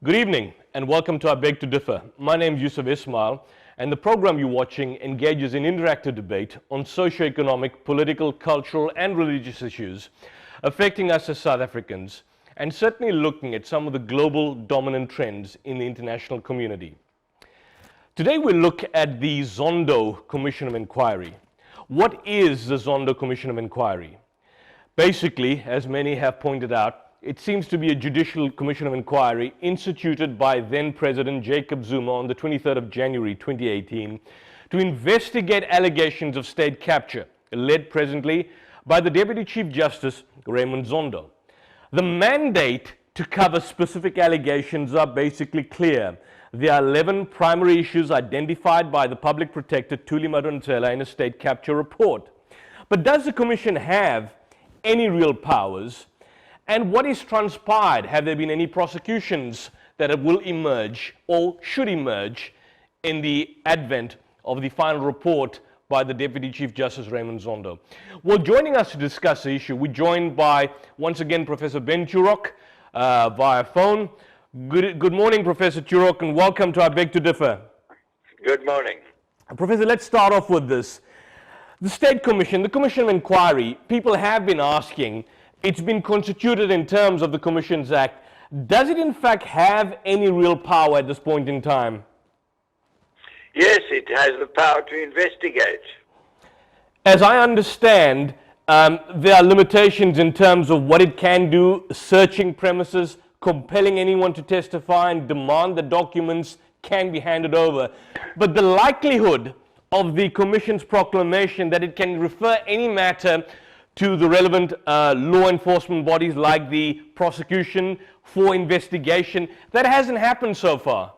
Good evening and welcome to I Beg to Differ. My name is Yusuf Ismail and the program you're watching engages in interactive debate on socio-economic, political, cultural and religious issues affecting us as South Africans and certainly looking at some of the global dominant trends in the international community. Today we'll look at the Zondo Commission of Inquiry. What is the Zondo Commission of Inquiry? Basically, as many have pointed out, it seems to be a judicial commission of inquiry instituted by then-President Jacob Zuma on the 23rd of January 2018 to investigate allegations of state capture, led presently by the Deputy Chief Justice Raymond Zondo. The mandate to cover specific allegations are basically clear. There are 11 primary issues identified by the Public Protector Thuli Madonsela in a state capture report. But does the Commission have any real powers? And what is transpired? Have there been any prosecutions that will emerge or should emerge in the advent of the final report by the Deputy Chief Justice Raymond Zondo? Well, joining us to discuss the issue, we're joined by, once again, Professor Ben Turok via phone. Good morning, Professor Turok, and welcome to I Beg to Differ. Good morning. Professor, let's start off with this. The State Commission, the Commission of Inquiry, people have been asking, it's been constituted in terms of the Commissions Act. Does it in fact have any real power at this point in time? Yes, it has the power to investigate. As I understand, there are limitations in terms of what it can do, searching premises, compelling anyone to testify and demand that documents can be handed over. But the likelihood of the Commission's proclamation that it can refer any matter to the relevant law enforcement bodies like the prosecution for investigation, that hasn't happened so far.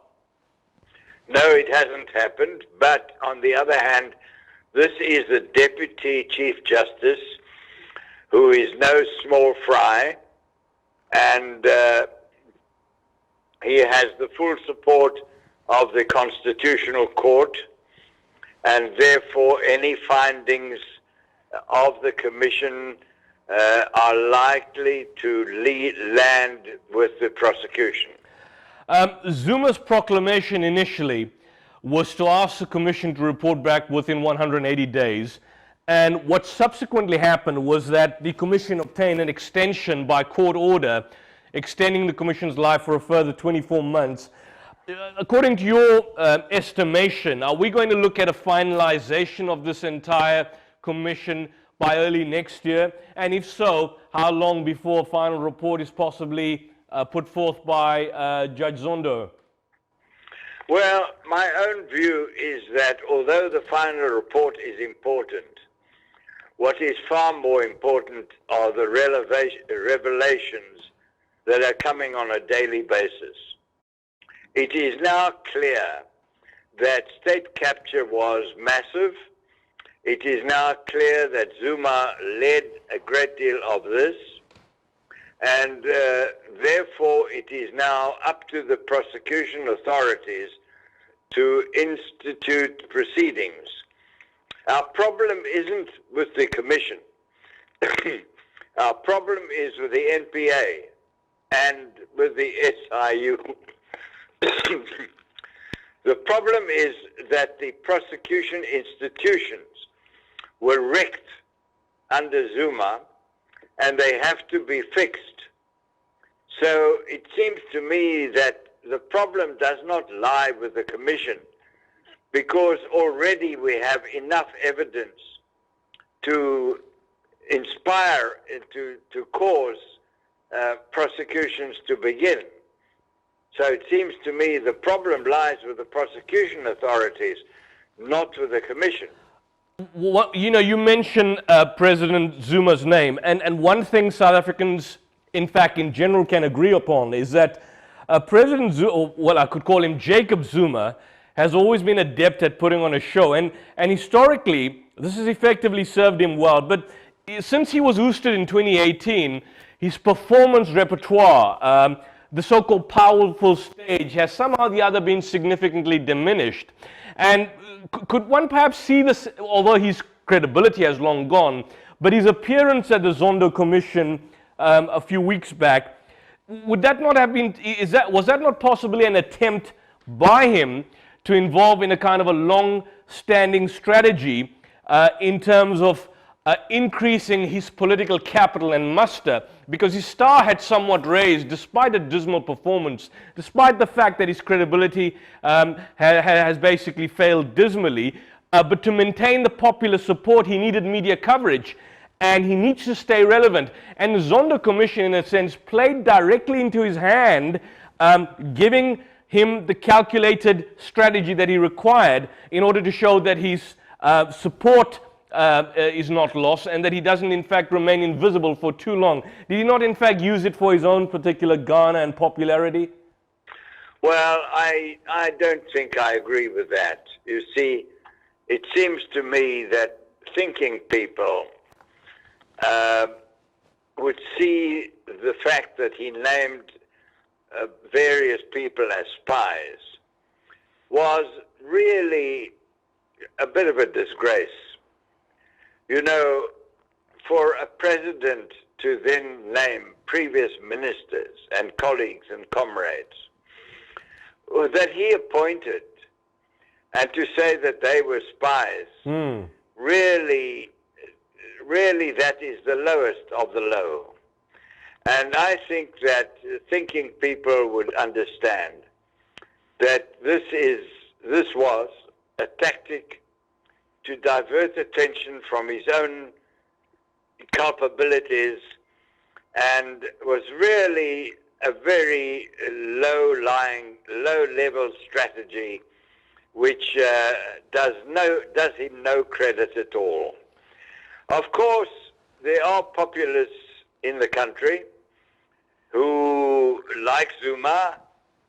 No, it hasn't happened, but on the other hand, this is a Deputy Chief Justice who is no small fry, and he has the full support of the Constitutional Court, and therefore any findings of the Commission are likely to land with the prosecution. Zuma's proclamation initially was to ask the Commission to report back within 180 days. And what subsequently happened was that the Commission obtained an extension by court order, extending the Commission's life for a further 24 months. According to your estimation, are we going to look at a finalization of this entire Commission by early next year? And if so, how long before a final report is possibly put forth by Judge Zondo? Well, my own view is that although the final report is important, what is far more important are the revelations that are coming on a daily basis. It is now clear that state capture was massive. It is now clear that Zuma led a great deal of this, and therefore it is now up to the prosecution authorities to institute proceedings. Our problem isn't with the Commission. Our problem is with the NPA and with the SIU. The problem is that the prosecution institutions were wrecked under Zuma, and they have to be fixed. So it seems to me that the problem does not lie with the Commission, because already we have enough evidence to inspire, to cause prosecutions to begin. So it seems to me the problem lies with the prosecution authorities, not with the Commission. What, you mentioned President Zuma's name, and one thing South Africans, in fact, in general can agree upon is that President Zuma, well, I could call him Jacob Zuma, has always been adept at putting on a show, and historically, this has effectively served him well. But since he was ousted in 2018, his performance repertoire, the so-called powerful stage, has somehow or the other been significantly diminished. And could one perhaps see this, although his credibility has long gone, but his appearance at the Zondo Commission a few weeks back, would that not have been, was that not possibly an attempt by him to involve in a kind of a long-standing strategy in terms of increasing his political capital and muster, because his star had somewhat raised despite a dismal performance, despite the fact that his credibility has basically failed dismally, but to maintain the popular support he needed media coverage. And he needs to stay relevant. And the Zondo Commission, in a sense, played directly into his hand, giving him the calculated strategy that he required in order to show that his support is not lost and that he doesn't, in fact, remain invisible for too long. Did he not, in fact, use it for his own particular garner and popularity? Well, I don't think I agree with that. You see, it seems to me that thinking people would see the fact that he named various people as spies was really a bit of a disgrace. You know, for a president to then name previous ministers and colleagues and comrades that he appointed and to say that they were spies, really that is the lowest of the low. And I think that thinking people would understand that this was a tactic to divert attention from his own culpabilities, and was really a very low-level strategy which does him no credit at all. Of course, there are populists in the country who like Zuma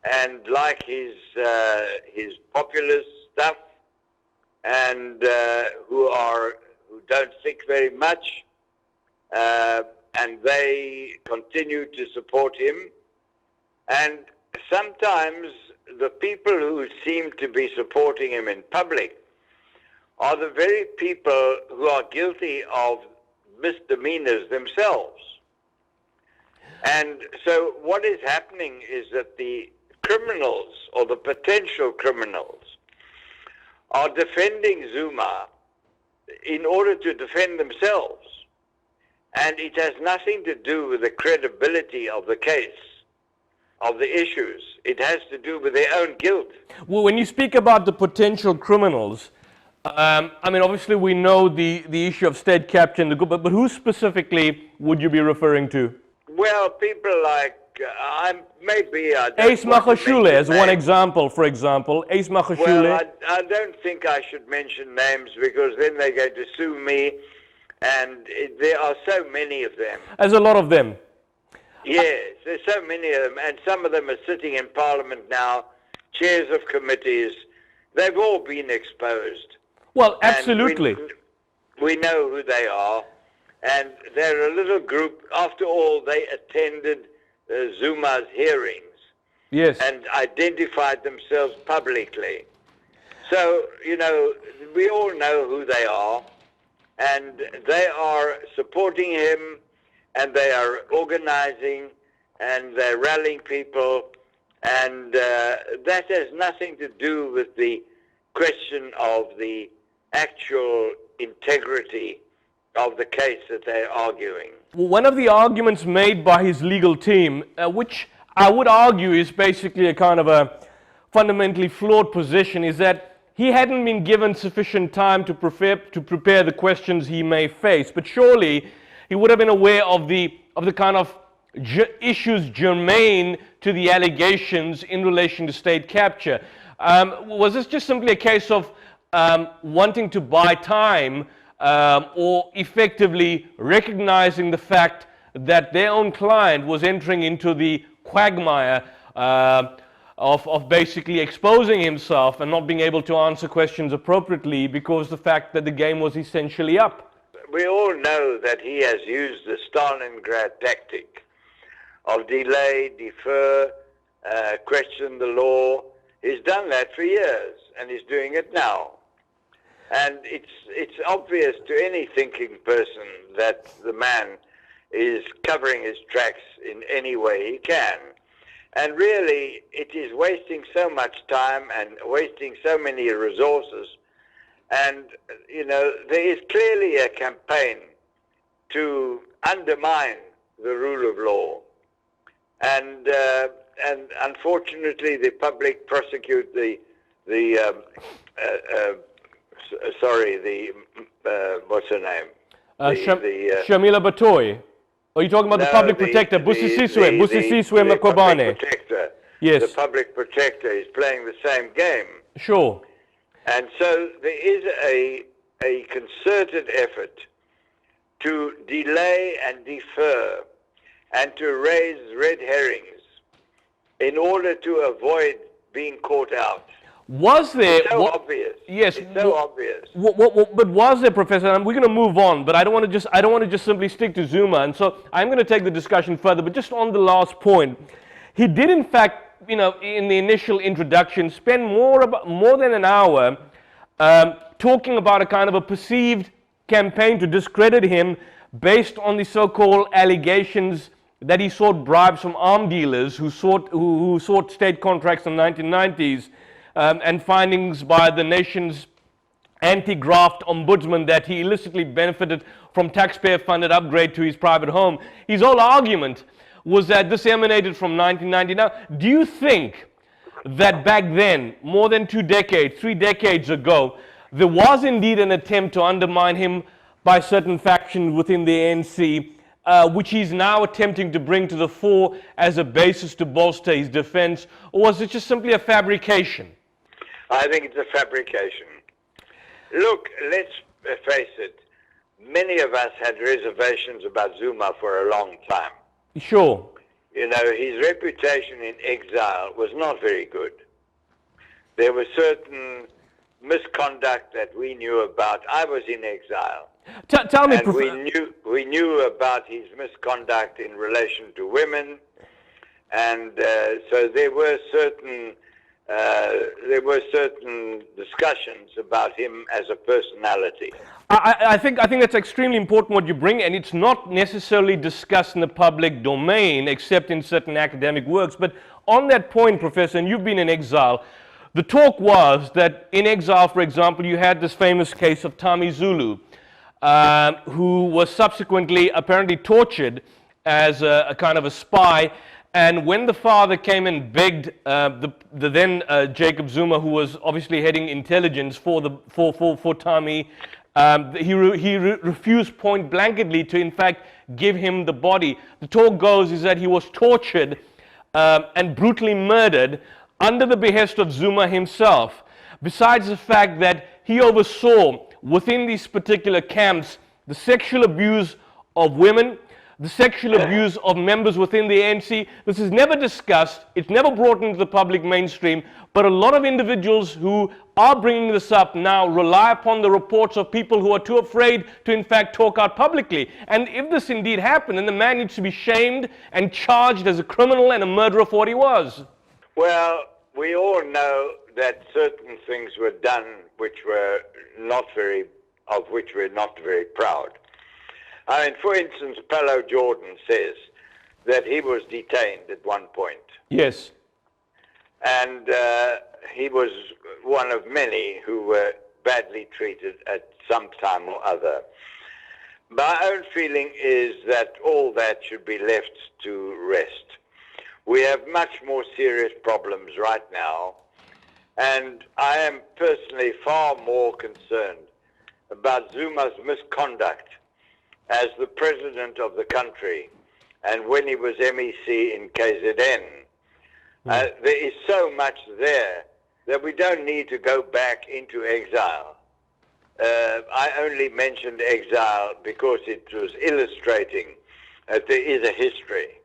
and like his populist stuff, and who don't think very much, and they continue to support him. And sometimes the people who seem to be supporting him in public are the very people who are guilty of misdemeanors themselves. And so what is happening is that the criminals, or the potential criminals, are defending Zuma in order to defend themselves. And it has nothing to do with the credibility of the case, of the issues. It has to do with their own guilt. Well, when you speak about the potential criminals, I mean, obviously we know the issue of state capture and the group, but who specifically would you be referring to? Well, people like, Ace Magashule as one example, for example. Ace Magashule. Well, I don't think I should mention names, because then they're going to sue me, and there are so many of them. There's a lot of them. Yes, there's so many of them, and some of them are sitting in Parliament now, chairs of committees. They've all been exposed. Well, absolutely. We know who they are, and they're a little group. After all, they attended Zuma's hearings, yes, and identified themselves publicly. So, you know, we all know who they are, and they are supporting him, and they are organizing, and they're rallying people, and that has nothing to do with the question of the actual integrity of the case that they're arguing. One of the arguments made by his legal team, which I would argue is basically a kind of a fundamentally flawed position, is that he hadn't been given sufficient time to prepare the questions he may face. But surely he would have been aware of the kind of issues germane to the allegations in relation to state capture. Was this just simply a case of wanting to buy time, or effectively recognizing the fact that their own client was entering into the quagmire of basically exposing himself and not being able to answer questions appropriately because the fact that the game was essentially up? We all know that he has used the Stalingrad tactic of delay, defer, question the law. He's done that for years, and he's doing it now. And it's obvious to any thinking person that the man is covering his tracks in any way he can. And really, it is wasting so much time and wasting so many resources. And, there is clearly a campaign to undermine the rule of law. And unfortunately, the public prosecute what's her name? Shamila Batoy. Are you talking about the public protector, Busisiswe Mqobane? The public protector. Yes. The public protector is playing the same game. Sure. And so there is a concerted effort to delay and defer and to raise red herrings in order to avoid being caught out. Was there... It's so obvious. Yes. It's so obvious. But was there, Professor, and we're going to move on, but I don't want to just simply stick to Zuma, and so I'm going to take the discussion further, but just on the last point, he did in fact, in the initial introduction, spend more than an hour talking about a kind of a perceived campaign to discredit him based on the so-called allegations that he sought bribes from arm dealers who sought state contracts in the 1990s, and findings by the nation's anti-graft ombudsman that he illicitly benefited from taxpayer-funded upgrade to his private home. His whole argument was that this emanated from 1990. Now, do you think that back then, more than 3 decades ago, there was indeed an attempt to undermine him by certain factions within the ANC, which he's now attempting to bring to the fore as a basis to bolster his defense, or was it just simply a fabrication? I think it's a fabrication. Look, let's face it, many of us had reservations about Zuma for a long time. Sure. His reputation in exile was not very good. There was certain misconduct that we knew about. I was in exile. Tell me, and we knew about his misconduct in relation to women, and so there were certain discussions about him as a personality. I think that's extremely important what you bring, and it's not necessarily discussed in the public domain except in certain academic works. But on that point, Professor, and you've been in exile, the talk was that in exile, for example, you had this famous case of Tami Zulu, who was subsequently apparently tortured as a kind of a spy. And when the father came and begged the then Jacob Zuma, who was obviously heading intelligence for Tami, he refused point blanketly to in fact give him the body. The talk goes is that he was tortured and brutally murdered under the behest of Zuma himself. Besides the fact that he oversaw within these particular camps the sexual abuse of women, the sexual abuse of members within the ANC. This is never discussed, it's never brought into the public mainstream, but a lot of individuals who are bringing this up now rely upon the reports of people who are too afraid to in fact talk out publicly. And if this indeed happened, then the man needs to be shamed and charged as a criminal and a murderer for what he was. Well, we all know that certain things were done which we're not very proud. I mean, for instance, Paulo Jordan says that he was detained at one point. Yes. And he was one of many who were badly treated at some time or other. My own feeling is that all that should be left to rest. We have much more serious problems right now, and I am personally far more concerned about Zuma's misconduct as the president of the country and when he was MEC in KZN. There is so much there that we don't need to go back into exile. I only mentioned exile because it was illustrating that there is a history.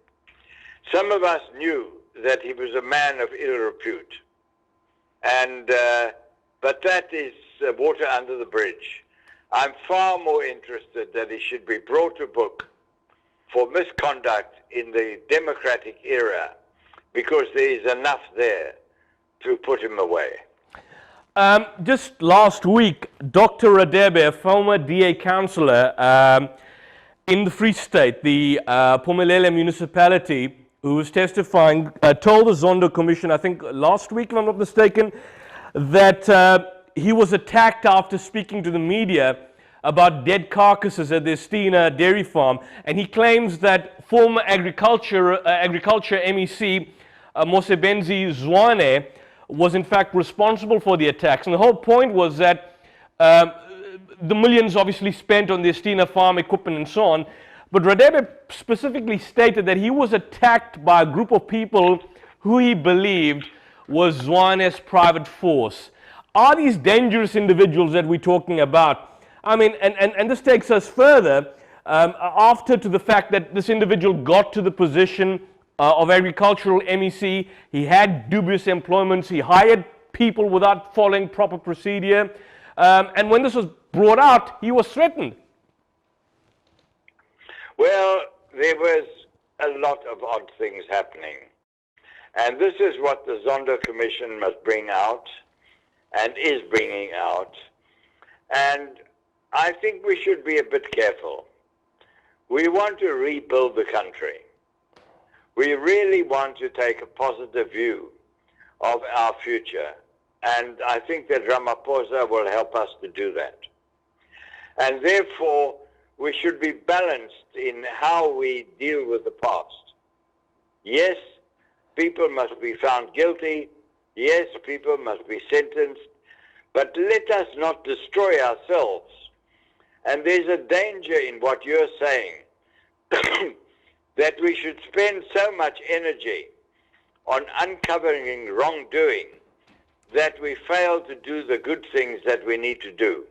Some of us knew that he was a man of ill repute, and but that is water under the bridge. I'm far more interested that he should be brought to book for misconduct in the democratic era, because there is enough there to put him away. Just last week, Dr. Radebe, a former DA councillor, in the Free State, the Phumelela municipality, who was testifying, told the Zondo Commission, I think last week, if I'm not mistaken, that he was attacked after speaking to the media about dead carcasses at the Estina dairy farm, and he claims that former agriculture MEC Mosebenzi Zwane was in fact responsible for the attacks. And the whole point was that the millions obviously spent on the Estina farm equipment and so on, but Radebe specifically stated that he was attacked by a group of people who he believed was Zwane's private force. Are these dangerous individuals that we're talking about? I mean, and this takes us further after to the fact that this individual got to the position of agricultural MEC. He had dubious employments. He hired people without following proper procedure. And when this was brought out, he was threatened. Well, there was a lot of odd things happening. And this is what the Zondo Commission must bring out and is bringing out. And I think we should be a bit careful. We want to rebuild the country. We really want to take a positive view of our future. And I think that Ramaphosa will help us to do that. And therefore, we should be balanced in how we deal with the past. Yes, people must be found guilty. Yes, people must be sentenced. But let us not destroy ourselves. And there's a danger in what you're saying, that we should spend so much energy on uncovering wrongdoing that we fail to do the good things that we need to do.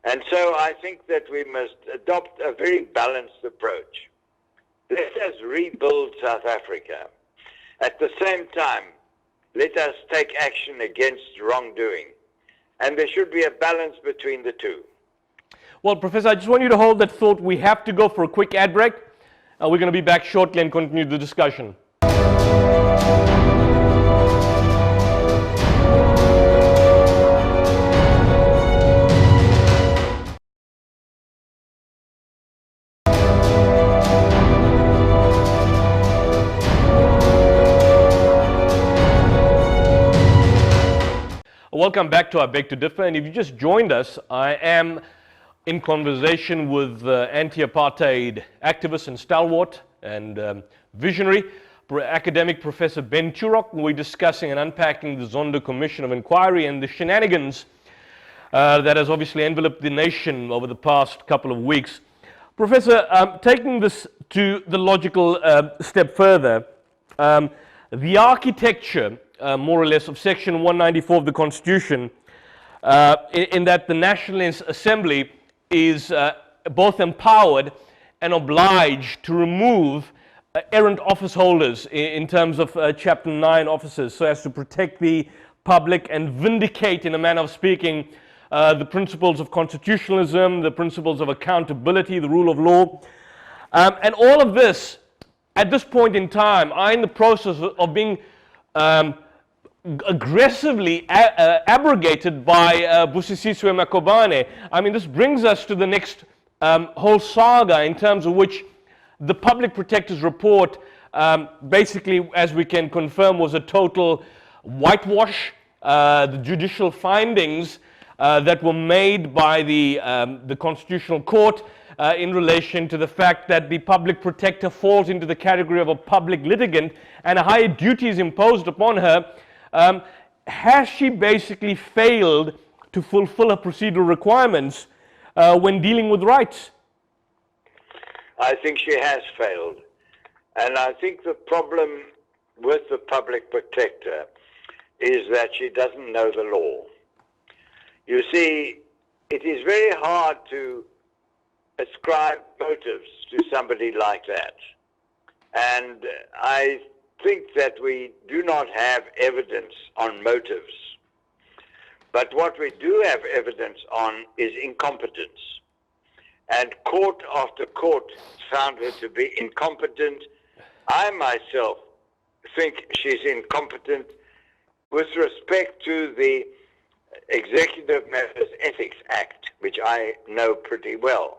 And so I think that we must adopt a very balanced approach. Let us rebuild South Africa. At the same time, let us take action against wrongdoing. And there should be a balance between the two. Well, Professor, I just want you to hold that thought. We have to go for a quick ad break. We're going to be back shortly and continue the discussion. Welcome back to I Beg to Differ, and if you just joined us, I am in conversation with anti-apartheid activist and stalwart and visionary academic Professor Ben Turok. We're discussing and unpacking the Zondo Commission of Inquiry and the shenanigans that has obviously enveloped the nation over the past couple of weeks. Professor, taking this to the logical step further, the architecture more or less of Section 194 of the Constitution, in that the National Assembly is both empowered and obliged to remove errant office holders in terms of Chapter 9 officers, so as to protect the public and vindicate, in a manner of speaking, the principles of constitutionalism, the principles of accountability, the rule of law. And all of this, at this point in time, are in the process of being aggressively abrogated by Busisiswe Makobane. I mean, this brings us to the next whole saga in terms of which the Public Protector's report, basically, as we can confirm, was a total whitewash. The judicial findings that were made by the Constitutional Court in relation to the fact that the Public Protector falls into the category of a public litigant and a higher duty is imposed upon her. Has she basically failed to fulfill her procedural requirements when dealing with rights? I think she has failed. And I think the problem with the Public Protector is that she doesn't know the law. You see, it is very hard to ascribe motives to somebody like that. And I think that we do not have evidence on motives. But what we do have evidence on is incompetence. And court after court found her to be incompetent. I myself think she's incompetent with respect to the Executive Matters Ethics Act, which I know pretty well.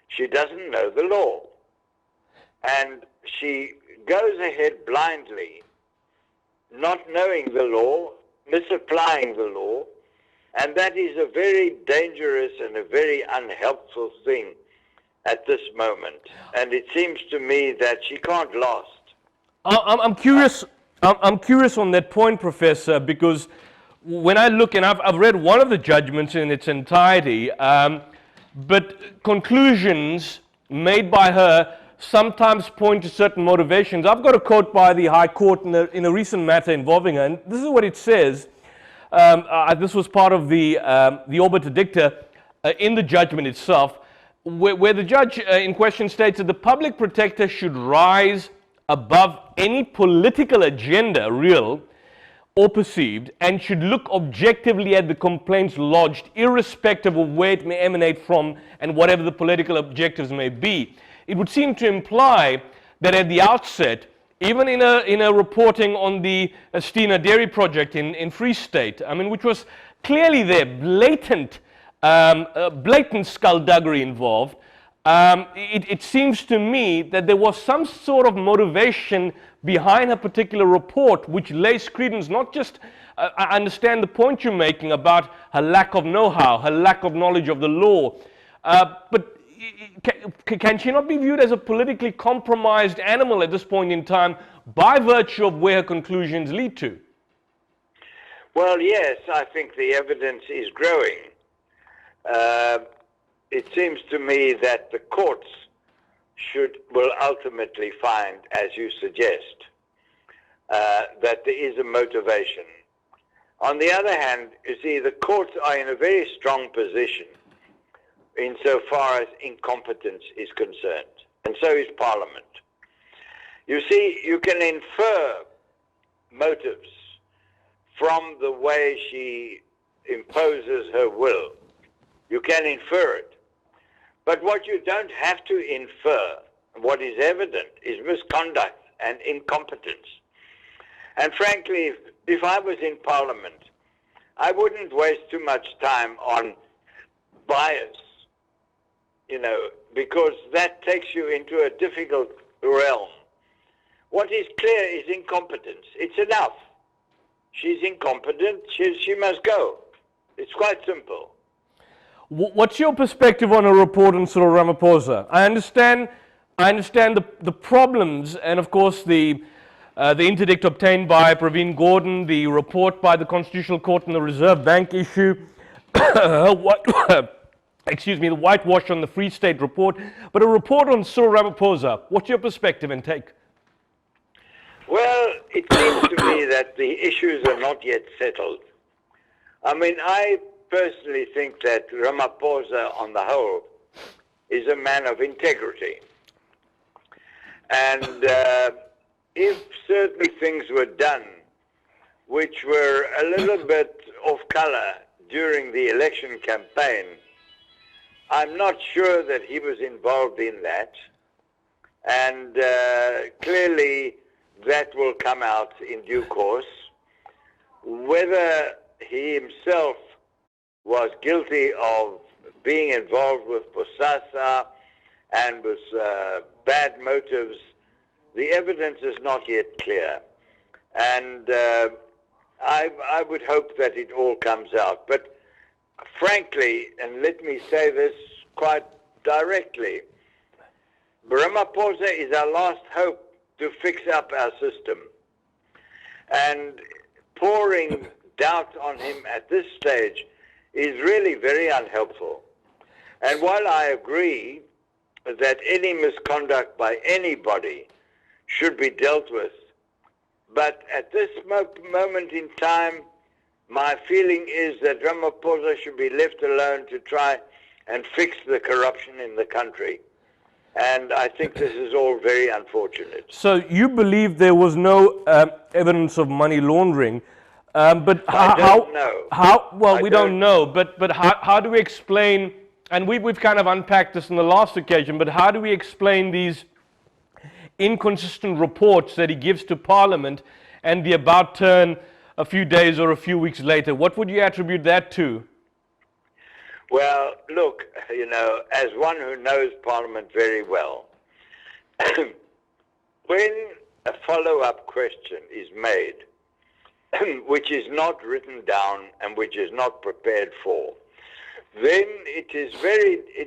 she doesn't know the law. And she goes ahead blindly, not knowing the law, misapplying the law, and that is a very dangerous and a very unhelpful thing at this moment. And it seems to me that she can't last. I'm curious. I'm curious on that point, Professor, because when I look, and I've read one of the judgments in its entirety, but conclusions made by her sometimes point to certain motivations. I've got a quote by the High Court in a recent matter involving her, and this is what it says. This was part of the obiter dicta in the judgment itself, where the judge in question states that the public protector should rise above any political agenda, real or perceived, and should look objectively at the complaints lodged, irrespective of where it may emanate from and whatever the political objectives may be. It would seem to imply that at the outset, even in a reporting on the Stina Dairy project in Free State, I mean, which was clearly there, blatant skullduggery involved, it seems to me that there was some sort of motivation behind a particular report which lays credence not just, I understand the point you're making about her lack of know-how, her lack of knowledge of the law, but can she not be viewed as a politically compromised animal at this point in time by virtue of where her conclusions lead to? Well, yes, I think the evidence is growing. It seems to me that the courts will ultimately find, as you suggest, that there is a motivation. On the other hand, you see, the courts are in a very strong position insofar as incompetence is concerned, and so is Parliament. You see, you can infer motives from the way she imposes her will. You can infer it. But what you don't have to infer, what is evident, is misconduct and incompetence. And frankly, if I was in Parliament, I wouldn't waste too much time on bias, because that takes you into a difficult realm. What is clear is incompetence. It's enough. She's incompetent. She must go. It's quite simple. What's your perspective on a report on Cyril Ramaphosa? I understand the problems, and of course the interdict obtained by Praveen Gordhan, the report by the Constitutional Court on the Reserve Bank issue, the whitewash on the Free State report, but a report on Cyril Ramaphosa. What's your perspective and take? Well, it seems to me that the issues are not yet settled. I mean, I personally think that Ramaphosa, on the whole, is a man of integrity. And if certain things were done which were a little bit off color during the election campaign, I'm not sure that he was involved in that. And clearly that will come out in due course. Whether he himself was guilty of being involved with Bosasa and with bad motives, the evidence is not yet clear. And I would hope that it all comes out. But frankly, and let me say this quite directly, Ramaphosa is our last hope to fix up our system. And pouring doubt on him at this stage is really very unhelpful. And while I agree that any misconduct by anybody should be dealt with, but at this moment in time, my feeling is that Ramaphosa should be left alone to try and fix the corruption in the country. And I think this is all very unfortunate. So you believe there was no evidence of money laundering, but I don't know. We don't know, but how do we explain, and we've kind of unpacked this on the last occasion, but how do we explain these inconsistent reports that he gives to Parliament and the about turn a few days or a few weeks later? What would you attribute that to? Well, look, as one who knows Parliament very well, when a follow-up question is made, which is not written down and which is not prepared for, then it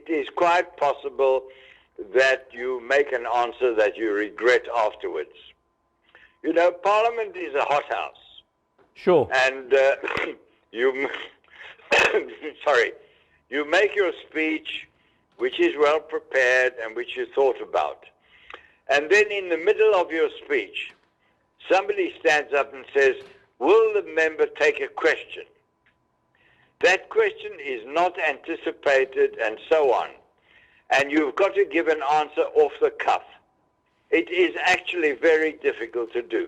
is quite possible that you make an answer that you regret afterwards. Parliament is a hothouse. Sure. And you make your speech, which is well prepared and which you thought about. And then in the middle of your speech, somebody stands up and says, will the member take a question? That question is not anticipated and so on. And you've got to give an answer off the cuff. It is actually very difficult to do.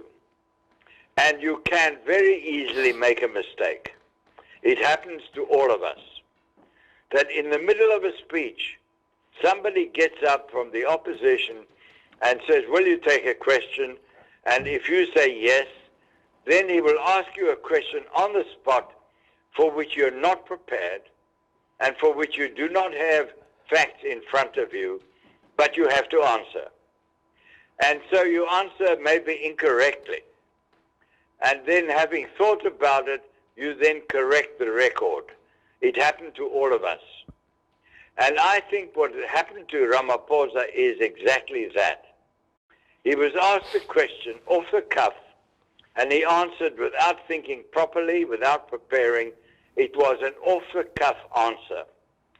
And you can very easily make a mistake. It happens to all of us. That in the middle of a speech, somebody gets up from the opposition and says, will you take a question? And if you say yes, then he will ask you a question on the spot for which you're not prepared and for which you do not have facts in front of you, but you have to answer. And so you answer maybe incorrectly. And then having thought about it, you then correct the record. It happened to all of us. And I think what happened to Ramaphosa is exactly that. He was asked a question off the cuff, and he answered without thinking properly, without preparing. It was an off-the-cuff answer,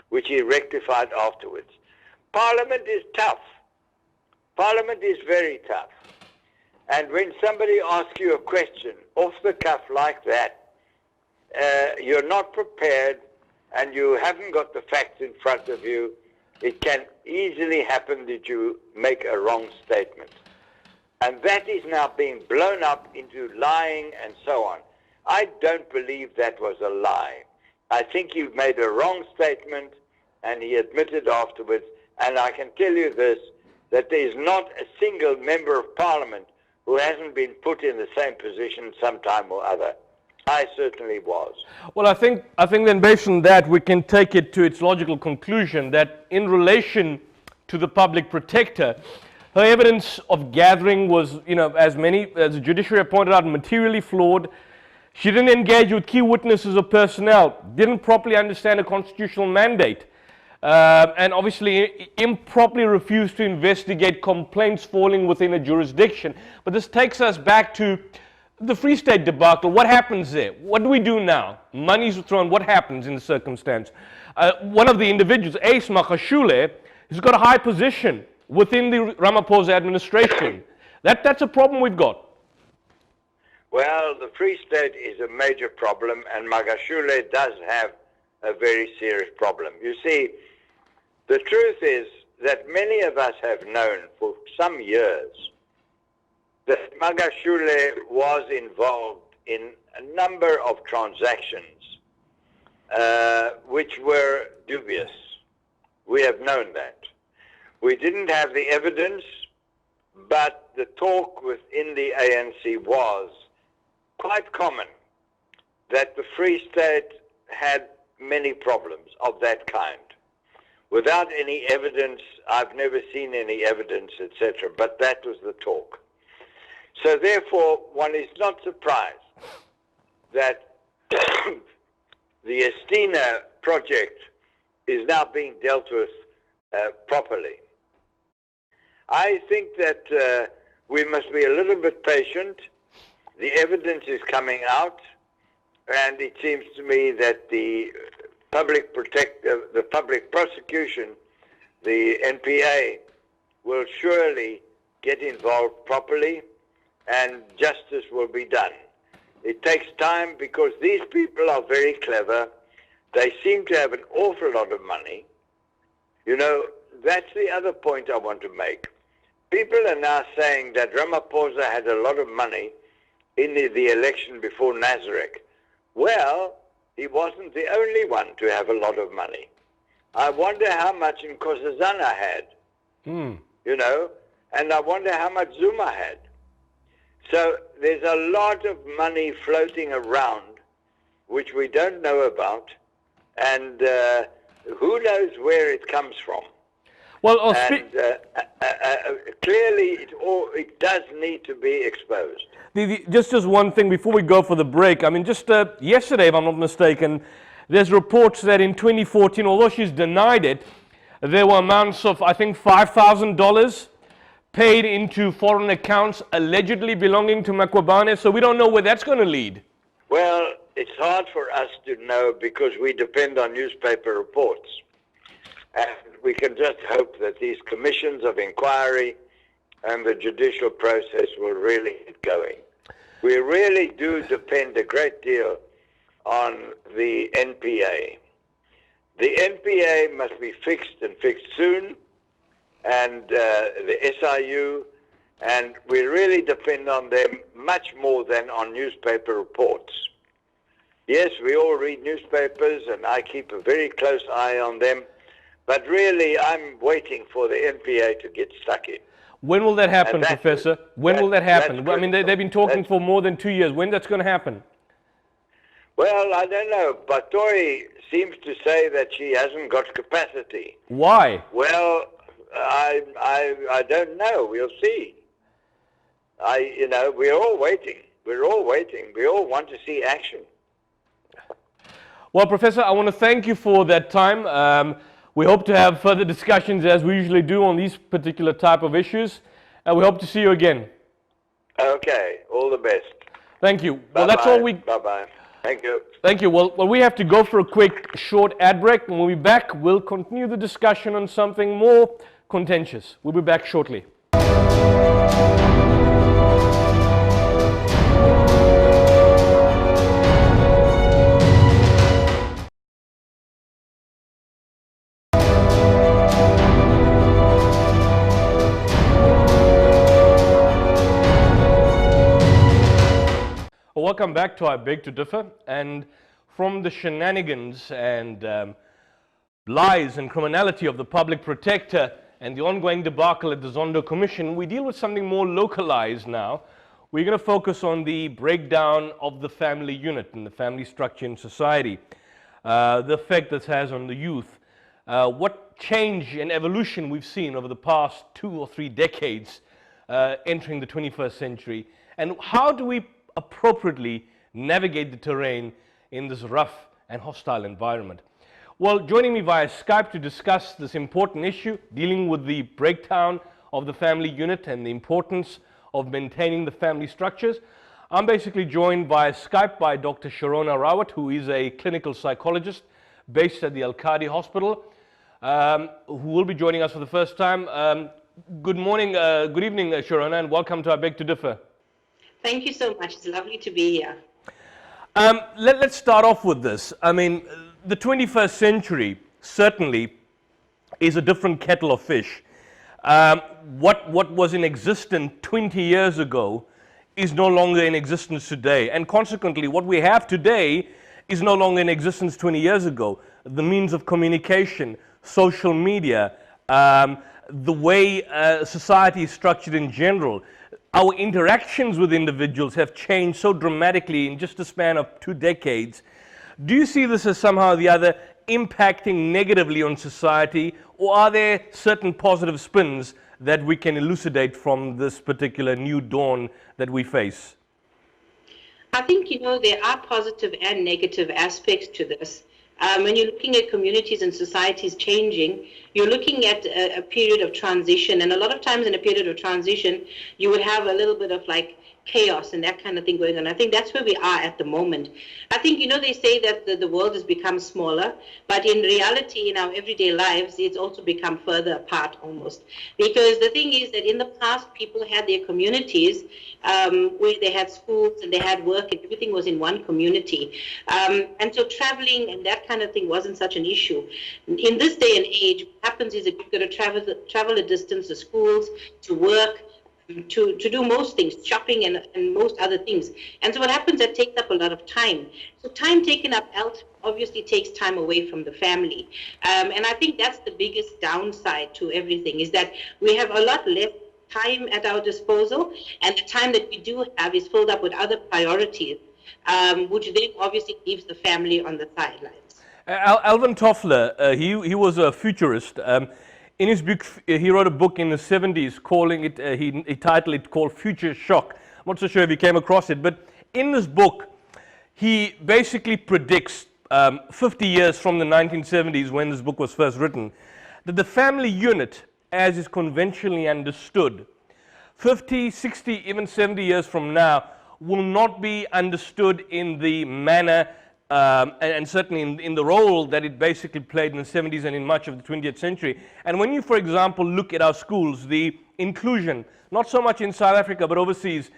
which he rectified afterwards. Parliament is tough. Parliament is very tough. And when somebody asks you a question off the cuff like that, you're not prepared and you haven't got the facts in front of you, it can easily happen that you make a wrong statement. And that is now being blown up into lying and so on. I don't believe that was a lie. I think you made a wrong statement and he admitted afterwards. And I can tell you this, that there is not a single member of Parliament who hasn't been put in the same position sometime or other. I certainly was. Well, I think then based on that, we can take it to its logical conclusion that in relation to the public protector, her evidence of gathering was, as the judiciary pointed out, materially flawed. She didn't engage with key witnesses or personnel, didn't properly understand a constitutional mandate, and obviously improperly refused to investigate complaints falling within a jurisdiction. But this takes us back to the Free State debacle. What happens there? What do we do now? Money's thrown. What happens in the circumstance? One of the individuals, Ace Magashule, has got a high position within the Ramaphosa administration. That's a problem we've got. Well, the Free State is a major problem, and Magashule does have a very serious problem. You see, the truth is that many of us have known for some years that Magashule was involved in a number of transactions which were dubious. We have known that. We didn't have the evidence, but the talk within the ANC was quite common that the Free State had many problems of that kind. Without any evidence, I've never seen any evidence, etc., but that was the talk. So therefore, one is not surprised that the Estina project is now being dealt with properly. I think that we must be a little bit patient. The evidence is coming out, and it seems to me that the public prosecution, the NPA, will surely get involved properly, and justice will be done. It takes time because these people are very clever. They seem to have an awful lot of money. That's the other point I want to make. People are now saying that Ramaphosa had a lot of money in the election before Nazareth. Well, he wasn't the only one to have a lot of money. I wonder how much Nkosazana had, and I wonder how much Zuma had. So there's a lot of money floating around which we don't know about, and who knows where it comes from? Well, And clearly, it does need to be exposed. just one thing before we go for the break. I mean, just yesterday, if I'm not mistaken, there's reports that in 2014, although she's denied it, there were amounts of, I think, $5,000 paid into foreign accounts allegedly belonging to Makwabane. So we don't know where that's going to lead. Well, it's hard for us to know because we depend on newspaper reports. And we can just hope that these commissions of inquiry and the judicial process will really get going. We really do depend a great deal on the NPA. The NPA must be fixed and fixed soon, and the SIU, and we really depend on them much more than on newspaper reports. Yes, we all read newspapers, and I keep a very close eye on them, but really I'm waiting for the NPA to get stuck in. When will that happen, Professor? When will that happen? I mean, they've been talking for more than 2 years. When that's going to happen? Well, I don't know. Batoy seems to say that she hasn't got capacity. Why? Well, I don't know. We'll see. We're all waiting. We're all waiting. We all want to see action. Well, Professor, I want to thank you for that time. We hope to have further discussions as we usually do on these particular type of issues. And we hope to see you again. Okay. All the best. Thank you. Bye-bye. Well, that's all we... Bye-bye. Thank you. Thank you. Well, we have to go for a quick, short ad break. When we'll be back, we'll continue the discussion on something more contentious. We'll be back shortly. Welcome back to I Beg to Differ, and from the shenanigans and lies and criminality of the public protector and the ongoing debacle at the Zondo Commission, we deal with something more localized now. We're going to focus on the breakdown of the family unit and the family structure in society, the effect this has on the youth, what change and evolution we've seen over the past 2 or 3 decades entering the 21st century, and how do we appropriately navigate the terrain in this rough and hostile environment. Well, joining me via Skype to discuss this important issue, dealing with the breakdown of the family unit and the importance of maintaining the family structures, I'm basically joined via Skype by Dr. Sharona Rawat, who is a clinical psychologist based at the Al-Qadi Hospital, who will be joining us for the first time. Good morning, good evening, Sharona, and welcome to I Beg to Differ. Thank you so much. It's lovely to be here. Let's start off with this. I mean, the 21st century certainly is a different kettle of fish. What was in existence 20 years ago is no longer in existence today. And consequently, what we have today is no longer in existence 20 years ago. The means of communication, social media, the way society is structured in general, our interactions with individuals have changed so dramatically in just a span of 2 decades. Do you see this as somehow or the other impacting negatively on society, or are there certain positive spins that we can elucidate from this particular new dawn that we face? I think, there are positive and negative aspects to this. When you're looking at communities and societies changing, you're looking at a period of transition. And a lot of times in a period of transition, you would have a little bit of like chaos and that kind of thing going on. I think that's where we are at the moment. I think, they say that the world has become smaller, but in reality, in our everyday lives, it's also become further apart almost. Because the thing is that in the past, people had their communities where they had schools and they had work and everything was in one community. And so traveling and that kind of thing wasn't such an issue. In this day and age, what happens is that you've got to travel a distance to schools, to work, to do most things, shopping and most other things. And so what happens, that takes up a lot of time. So time taken up obviously takes time away from the family. And I think that's the biggest downside to everything, is that we have a lot less time at our disposal, and the time that we do have is filled up with other priorities, which then obviously leaves the family on the sidelines. Alvin Toffler, he was a futurist. In his book, he wrote a book in the 70s calling it, he titled it called Future Shock. I'm not so sure if you came across it, but in this book, he basically predicts 50 years from the 1970s when this book was first written, that the family unit, as is conventionally understood, 50, 60, even 70 years from now, will not be understood in the manner and certainly in the role that it basically played in the 70s and in much of the 20th century. And when you, for example, look at our schools, the inclusion, not so much in South Africa, but overseas,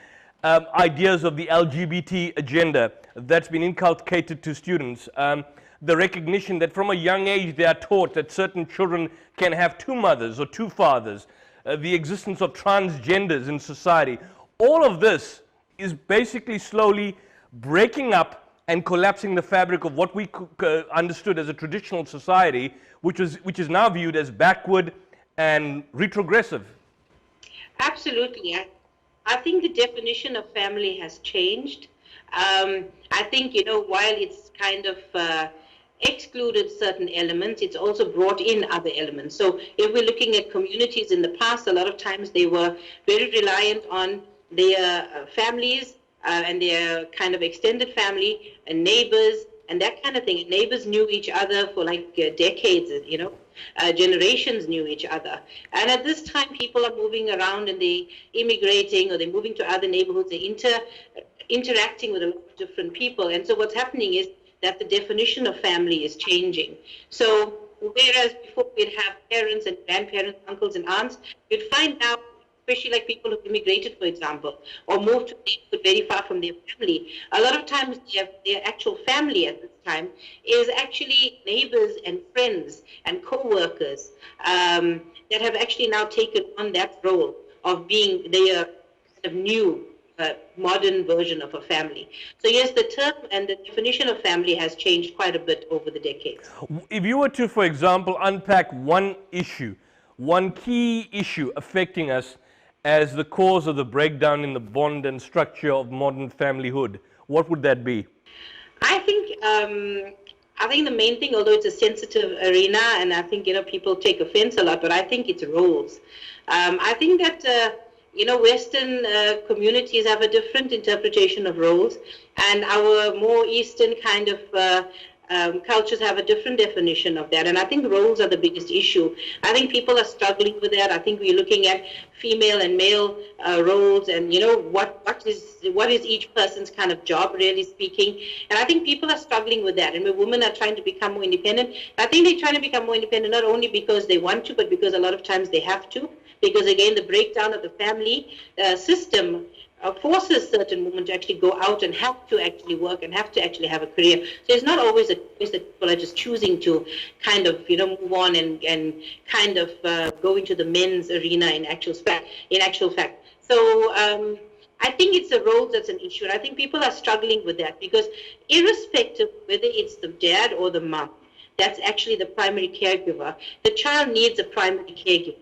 ideas of the LGBT agenda that's been inculcated to students, the recognition that from a young age they are taught that certain children can have two mothers or two fathers, the existence of transgenders in society, all of this is basically slowly breaking up and collapsing the fabric of what we understood as a traditional society, which is now viewed as backward and retrogressive. Absolutely. I think the definition of family has changed. I think, while it's kind of excluded certain elements, it's also brought in other elements. So if we're looking at communities in the past, a lot of times they were very reliant on their families and their kind of extended family and neighbors and that kind of thing. And neighbors knew each other for like decades, generations knew each other. And at this time, people are moving around and they immigrating or they're moving to other neighborhoods, they're interacting with a lot of different people. And so what's happening is that the definition of family is changing. So whereas before we'd have parents and grandparents, uncles and aunts, you'd find now, especially like people who immigrated, for example, or moved to a neighborhood very far from their family, a lot of times their actual family at this time is actually neighbors and friends and co-workers that have actually now taken on that role of being their kind of new modern version of a family. So yes, the term and the definition of family has changed quite a bit over the decades. If you were to, for example, unpack one issue, one key issue affecting us as the cause of the breakdown in the bond and structure of modern familyhood, what would that be? I think the main thing, although it's a sensitive arena, and I think people take offense a lot, but I think it's roles. I think that Western communities have a different interpretation of roles, and our more Eastern kind of cultures have a different definition of that. And I think roles are the biggest issue. I think people are struggling with that. I think we're looking at female and male roles, and what is each person's kind of job, really speaking. And I think people are struggling with that. And when women are trying to become more independent, I think they're trying to become more independent not only because they want to, but because a lot of times they have to. Because again, the breakdown of the family system forces certain women to actually go out and have to actually work and have to actually have a career. So it's not always a choice that people are just choosing to kind of move on and kind of go into the men's arena in actual fact. So I think it's the roles that's an issue, and I think people are struggling with that because irrespective of whether it's the dad or the mom, that's actually the primary caregiver. The child needs a primary caregiver.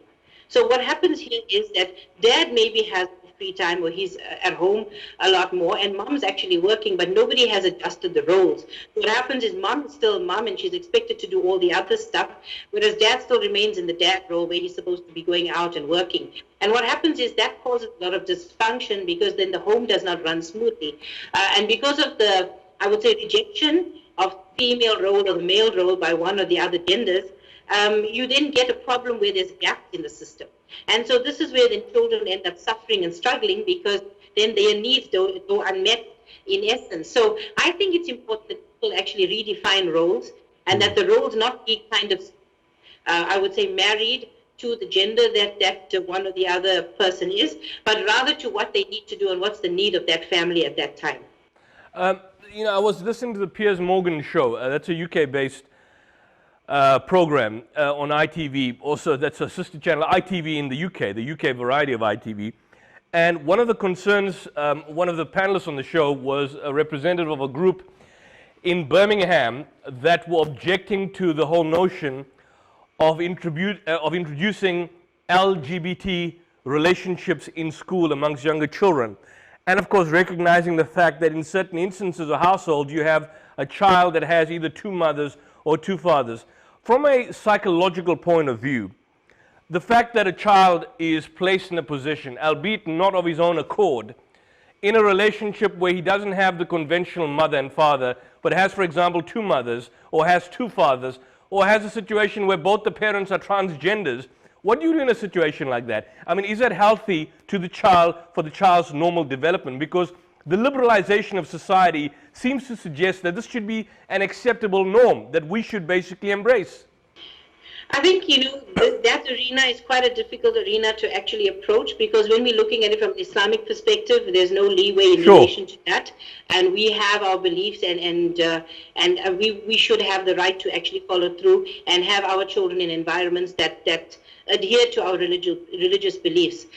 So what happens here is that dad maybe has free time or he's at home a lot more, and mom's actually working, but nobody has adjusted the roles. What happens is mom is still mom and she's expected to do all the other stuff, whereas dad still remains in the dad role where he's supposed to be going out and working. And what happens is that causes a lot of dysfunction because then the home does not run smoothly. And because of the, I would say, rejection of female role or the male role by one or the other genders, you then get a problem where there's gaps in the system. And so this is where then children end up suffering and struggling because then their needs go unmet in essence. So I think it's important that people actually redefine roles and that the roles not be kind of, I would say, married to the gender that one or the other person is, but rather to what they need to do and what's the need of that family at that time. I was listening to the Piers Morgan show. That's a UK-based program on ITV. Also, that's a sister channel, ITV in the UK variety of ITV. And one of the concerns, one of the panelists on the show was a representative of a group in Birmingham that were objecting to the whole notion of introducing LGBT relationships in school amongst younger children. And of course, recognizing the fact that in certain instances of household, you have a child that has either two mothers or two fathers. From a psychological point of view, the fact that a child is placed in a position, albeit not of his own accord, in a relationship where he doesn't have the conventional mother and father, but has, for example, two mothers, or has two fathers, or has a situation where both the parents are transgenders, what do you do in a situation like that? I mean, is that healthy to the child for the child's normal development? Because the liberalization of society seems to suggest that this should be an acceptable norm that we should basically embrace. I think, that arena is quite a difficult arena to actually approach, because when we're looking at it from the Islamic perspective, there's no leeway in relation to that. And we have our beliefs, and we should have the right to actually follow through and have our children in environments that adhere to our religious beliefs.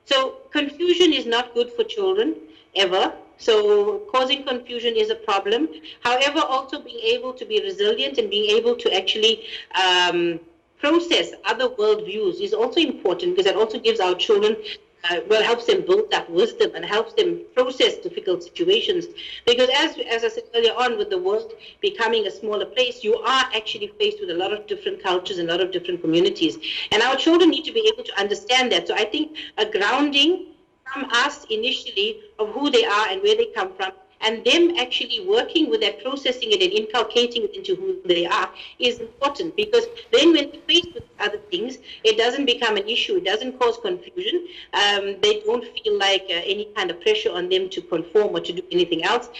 So confusion is not good for children, ever. So causing confusion is a problem. However, also being able to be resilient and being able to actually process other worldviews is also important, because that also gives our children, helps them build up wisdom and helps them process difficult situations. Because as I said earlier on, with the world becoming a smaller place, you are actually faced with a lot of different cultures and a lot of different communities. And our children need to be able to understand that. So I think a grounding from us initially of who they are and where they come from, and them actually working with that, processing it and inculcating it into who they are is important, because then when they're faced with other things, it doesn't become an issue, it doesn't cause confusion, they don't feel like any kind of pressure on them to conform or to do anything else,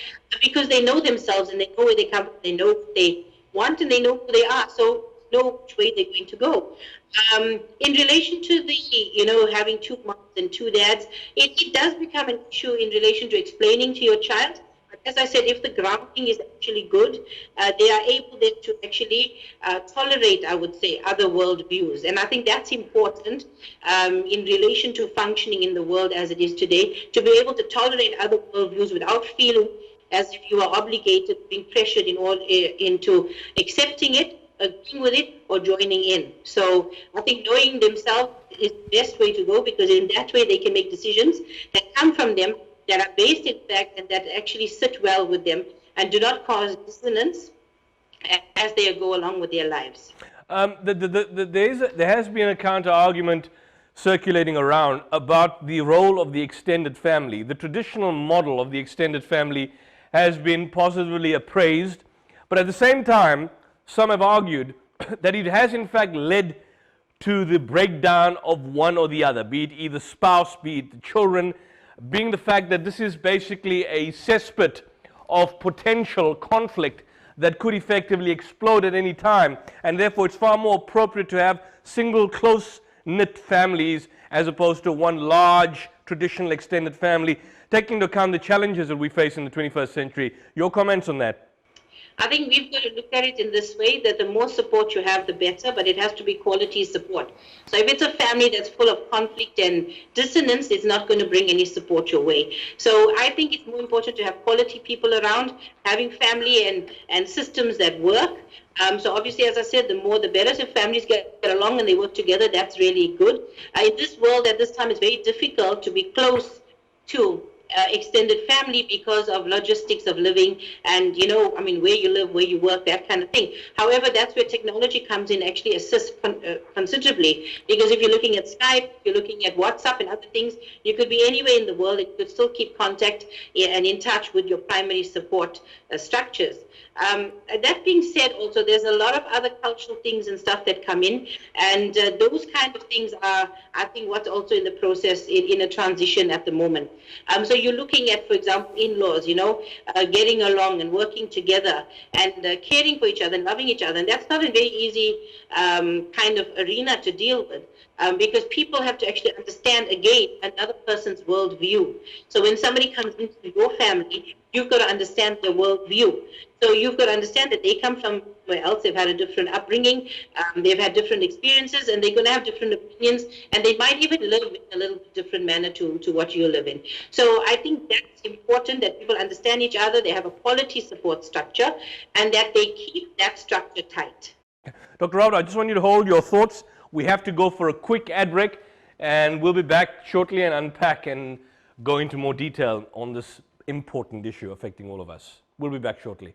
because they know themselves and they know where they come from, they know what they want and they know who they are, so know which way they're going to go. In relation to the, having two moms and two dads, it does become an issue in relation to explaining to your child. But as I said, if the grounding is actually good, they are able then to actually tolerate, I would say, other world views. And I think that's important in relation to functioning in the world as it is today, to be able to tolerate other world views without feeling as if you are obligated, being pressured into accepting it, agreeing with it, or joining in. So I think knowing themselves is the best way to go, because in that way they can make decisions that come from them, that are based in fact, and that actually sit well with them and do not cause dissonance as they go along with their lives. There has been a counter-argument circulating around about the role of the extended family. The traditional model of the extended family has been positively appraised, but at the same time, some have argued that it has in fact led to the breakdown of one or the other, be it either spouse, be it the children, being the fact that this is basically a cesspit of potential conflict that could effectively explode at any time, and therefore it's far more appropriate to have single close-knit families as opposed to one large traditional extended family, taking into account the challenges that we face in the 21st century. Your comments on that? I think we've got to look at it in this way, that the more support you have, the better, but it has to be quality support. So if it's a family that's full of conflict and dissonance, it's not going to bring any support your way. So I think it's more important to have quality people around, having family and systems that work. So obviously, as I said, the more the better. So if families get along and they work together, that's really good. In this world at this time, it's very difficult to be close to extended family because of logistics of living and, where you live, where you work, that kind of thing. However, that's where technology comes in, actually assists considerably, because if you're looking at Skype, you're looking at WhatsApp and other things, you could be anywhere in the world, you could still keep contact and in touch with your primary support structures. That being said, also, there's a lot of other cultural things and stuff that come in, and those kind of things are, I think, what's also in the process in a transition at the moment. So you're looking at, for example, in-laws, getting along and working together and caring for each other and loving each other, and that's not a very easy kind of arena to deal with. Because people have to actually understand, again, another person's worldview. So when somebody comes into your family, you've got to understand their worldview. So you've got to understand that they come from somewhere else, they've had a different upbringing, they've had different experiences, and they're going to have different opinions, and they might even live in a little bit different manner to what you live in. So I think that's important, that people understand each other, they have a quality support structure, and that they keep that structure tight. Dr. Raut, I just want you to hold your thoughts. We have to go for a quick ad break, and we'll be back shortly and unpack and go into more detail on this important issue affecting all of us. We'll be back shortly.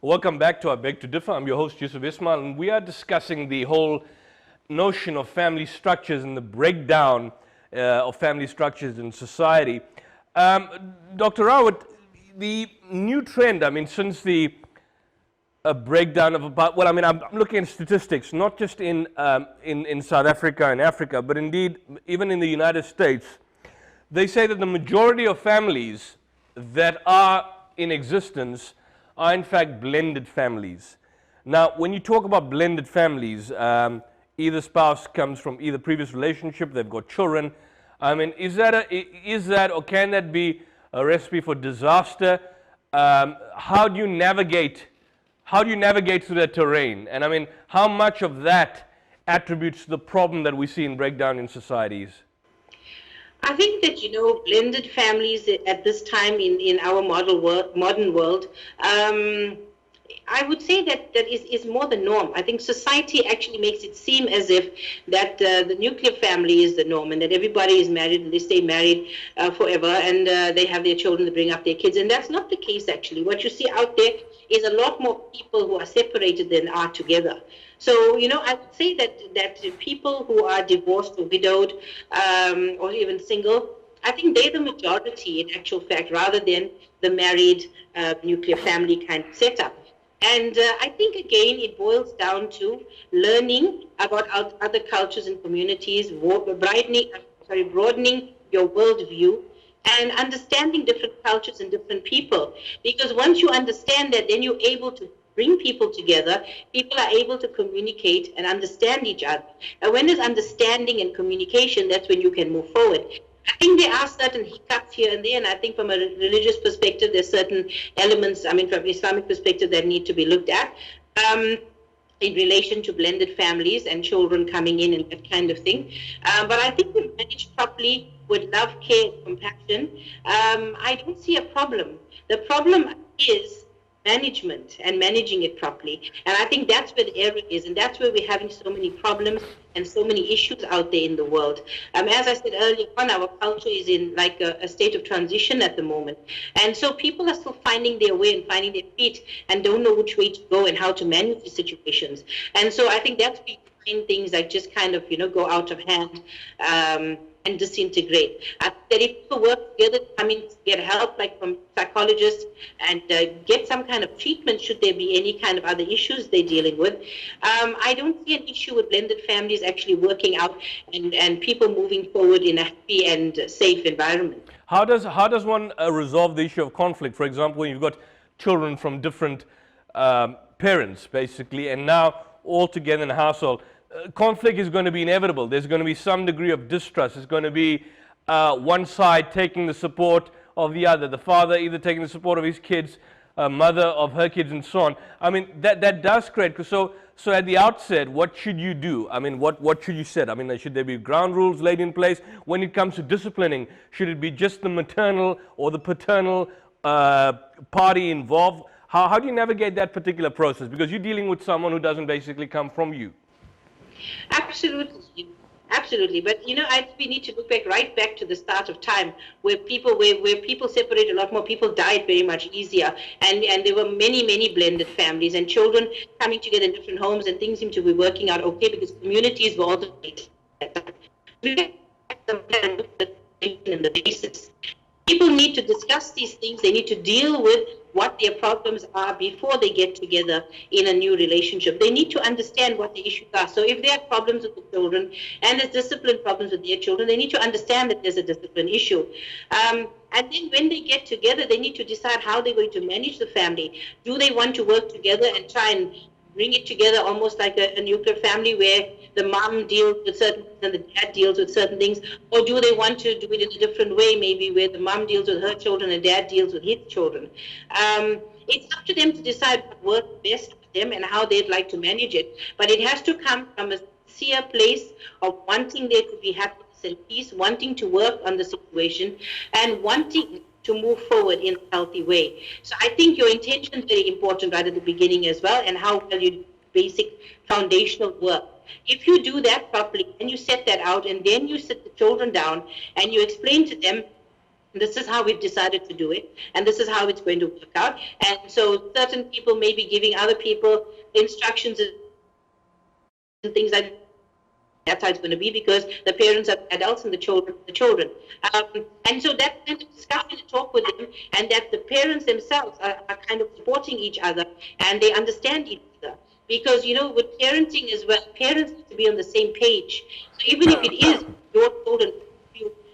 Welcome back to I Beg to Differ. I'm your host, Yusuf Ismail, and we are discussing the whole notion of family structures and the breakdown of family structures in society. Dr. Rawat, the new trend, I mean, since the breakdown of about, well, I mean, I'm looking at statistics, not just in South Africa and Africa, but indeed, even in the United States, they say that the majority of families that are in existence are in fact blended families. Now, when you talk about blended families, either spouse comes from either previous relationship, they've got children. I mean, is that or can that be a recipe for disaster? How do you navigate through that terrain? And I mean, how much of that attributes to the problem that we see in breakdown in societies? I think that, blended families at this time in our modern world, I would say that is more the norm. I think society actually makes it seem as if that the nuclear family is the norm and that everybody is married and they stay married forever and they have their children to bring up their kids. And that's not the case, actually. What you see out there is a lot more people who are separated than are together. So, I would say that people who are divorced or widowed or even single, I think they're the majority in actual fact, rather than the married nuclear family kind of setup. And I think, again, it boils down to learning about other cultures and communities, broadening your worldview, and understanding different cultures and different people. Because once you understand that, then you're able to bring people together. People are able to communicate and understand each other. And when there's understanding and communication, that's when you can move forward. I think there are certain hiccups here and there, and I think from a religious perspective, there's certain elements, I mean, from Islamic perspective, that need to be looked at in relation to blended families and children coming in and that kind of thing. But I think if managed properly with love, care, and compassion, I don't see a problem. The problem is management and managing it properly. And I think that's where the error is, and that's where we're having so many problems and so many issues out there in the world. As I said earlier on, our culture is in like a state of transition at the moment. And so people are still finding their way and finding their feet and don't know which way to go and how to manage the situations. And so I think that's behind things like just kind of, go out of hand and disintegrate. That if people work together, get help like from psychologists and get some kind of treatment should there be any kind of other issues they're dealing with. I don't see an issue with blended families actually working out and people moving forward in a happy and safe environment. How does one resolve the issue of conflict? For example, when you've got children from different parents, basically, and now all together in a household, conflict is going to be inevitable. There's going to be some degree of distrust. It's going to be one side taking the support of the other. The father either taking the support of his kids, mother of her kids, and so on. I mean, that does create. So at the outset, what should you do? I mean, what should you set? I mean, should there be ground rules laid in place? When it comes to disciplining, should it be just the maternal or the paternal party involved? How do you navigate that particular process? Because you're dealing with someone who doesn't basically come from you. Absolutely. But I think we need to look right back to the start of time, where people separate a lot more. People died very much easier, and there were many blended families and children coming together in different homes, and things seem to be working out okay because communities were also in the basis. People need to discuss these things. They need to deal with what their problems are before they get together in a new relationship. They need to understand what the issues are. So if they have problems with the children and there's discipline problems with their children, they need to understand that there's a discipline issue. And then when they get together, they need to decide how they're going to manage the family. Do they want to work together and try and bring it together almost like a nuclear family where the mom deals with certain things and the dad deals with certain things? Or do they want to do it in a different way, maybe where the mom deals with her children and dad deals with his children? It's up to them to decide what works best for them and how they'd like to manage it. But it has to come from a sincere place of wanting there to be happiness and peace, wanting to work on the situation, and wanting to move forward in a healthy way. So I think your intention is very important right at the beginning as well, and how well you do basic foundational work. If you do that properly and you set that out, and then you sit the children down and you explain to them, this is how we've decided to do it, and this is how it's going to work out. And so certain people may be giving other people instructions and things like that. That's how it's going to be, because the parents are adults and the children. And so that kind of discussion and talk with them, and that the parents themselves are kind of supporting each other and they understand each other. Because, with parenting as well, parents need to be on the same page. So even if it is your children,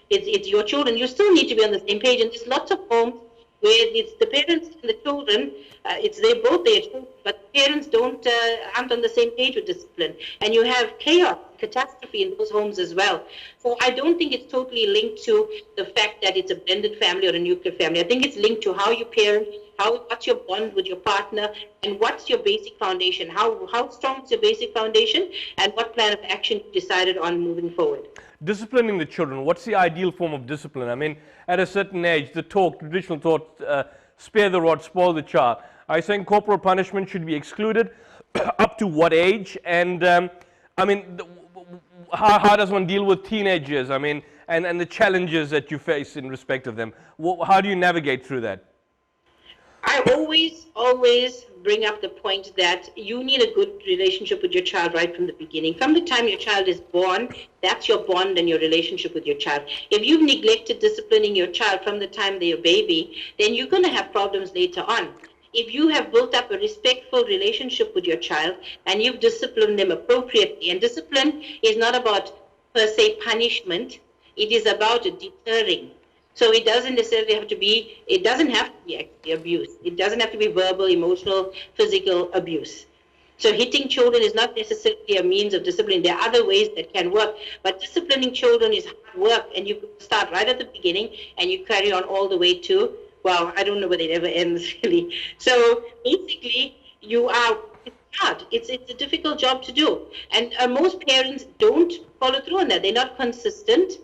it's your children, you still need to be on the same page. And there's lots of homes where it's the parents and the children, both their children, but parents aren't on the same page with discipline. And you have chaos, catastrophe in those homes as well. So I don't think it's totally linked to the fact that it's a blended family or a nuclear family. I think it's linked to how you parent, what's your bond with your partner, and what's your basic foundation, how strong is your basic foundation, and what plan of action you decided on moving forward. Disciplining the children, what's the ideal form of discipline? I mean, at a certain age, the traditional thought, spare the rod, spoil the child. Are you saying corporal punishment should be excluded? Up to what age? And how does one deal with teenagers? I mean, and the challenges that you face in respect of them. How do you navigate through that? I always bring up the point that you need a good relationship with your child right from the beginning. From the time your child is born, that's your bond and your relationship with your child. If you've neglected disciplining your child from the time they're a baby, then you're going to have problems later on. If you have built up a respectful relationship with your child and you've disciplined them appropriately, and discipline is not about per se punishment, it is about deterring. So it doesn't necessarily have to be, actually abuse. It doesn't have to be verbal, emotional, physical abuse. So hitting children is not necessarily a means of discipline. There are other ways that can work, but disciplining children is hard work, and you start right at the beginning and you carry on all the way to, well, I don't know whether it ever ends really. So basically, it's hard. It's a difficult job to do. And most parents don't follow through on that. They're not consistent.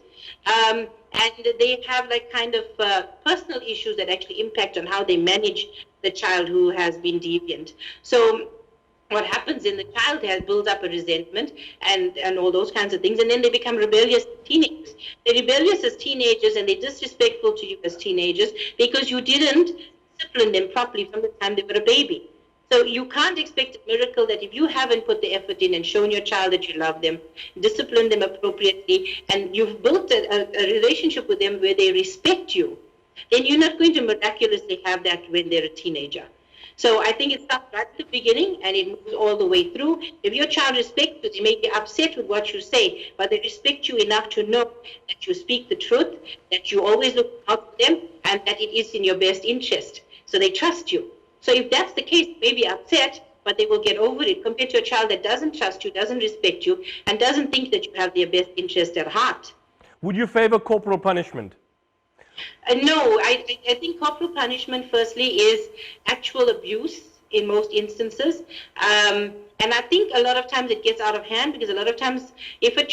And they have personal issues that actually impact on how they manage the child who has been deviant. So what happens in the child builds up a resentment and all those kinds of things, and then they become rebellious teenagers. They're rebellious as teenagers, and they're disrespectful to you as teenagers because you didn't discipline them properly from the time they were a baby. So you can't expect a miracle that if you haven't put the effort in and shown your child that you love them, discipline them appropriately, and you've built a relationship with them where they respect you, then you're not going to miraculously have that when they're a teenager. So I think it starts right at the beginning and it moves all the way through. If your child respects you, they may be upset with what you say, but they respect you enough to know that you speak the truth, that you always look out for them, and that it is in your best interest. So they trust you. So if that's the case, they may be upset, but they will get over it, compared to a child that doesn't trust you, doesn't respect you, and doesn't think that you have their best interest at heart. Would you favor corporal punishment? No, I think corporal punishment, firstly, is actual abuse in most instances. And I think a lot of times it gets out of hand, because a lot of times if a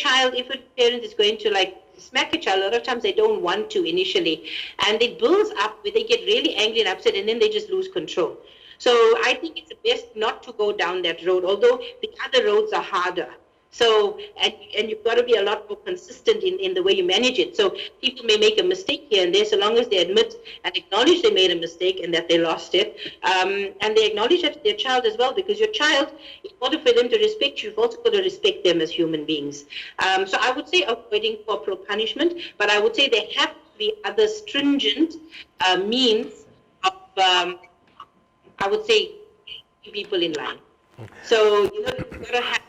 parent is going to smack a child, a lot of times they don't want to initially, and it builds up where they get really angry and upset, and then they just lose control. So I think it's best not to go down that road, although the other roads are harder. So, and you've got to be a lot more consistent in the way you manage it. So people may make a mistake here and there, so long as they admit and acknowledge they made a mistake and that they lost it, and they acknowledge that to their child as well, because your child, in order for them to respect you, you've also got to respect them as human beings. So I would say avoiding corporal punishment, but I would say there have to be other stringent means of, I would say, keeping people in line. So, you've got to have